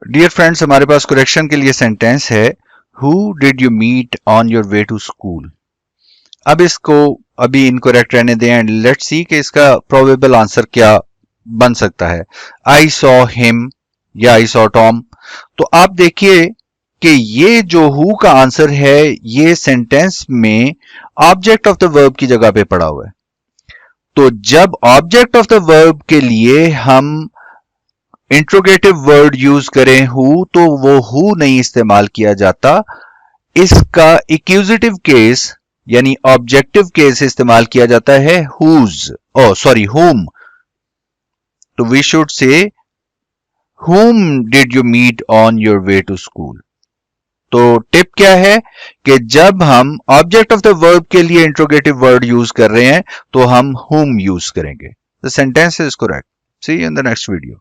Dear friends, हमारे पास correction के लिए सेंटेंस है who did you meet on your way to school. अब इसको अभी इनकरेक्ट रहने दें एंड लेट्स सी कि इसका प्रोबेबल आंसर क्या बन सकता है। आई सॉ हिम या आई सॉ टॉम। तो आप देखिए कि ये जो हु का आंसर है ये सेंटेंस में ऑब्जेक्ट ऑफ द वर्ब की जगह पे पड़ा हुआ है। तो जब ऑब्जेक्ट ऑफ द वर्ब के लिए हम इंट्रोगेटिव वर्ड यूज करें हु, तो वो हु नहीं इस्तेमाल किया जाता। इसका एक्यूजेटिव केस यानी ऑब्जेक्टिव केस इस्तेमाल किया जाता है हुज, whom। तो we should say whom did you meet on your way to school। तो टिप क्या है कि जब हम ऑब्जेक्ट ऑफ द वर्ब के लिए इंट्रोगेटिव वर्ड यूज कर रहे हैं तो हम whom यूज करेंगे। The sentence is correct. See you in the next video.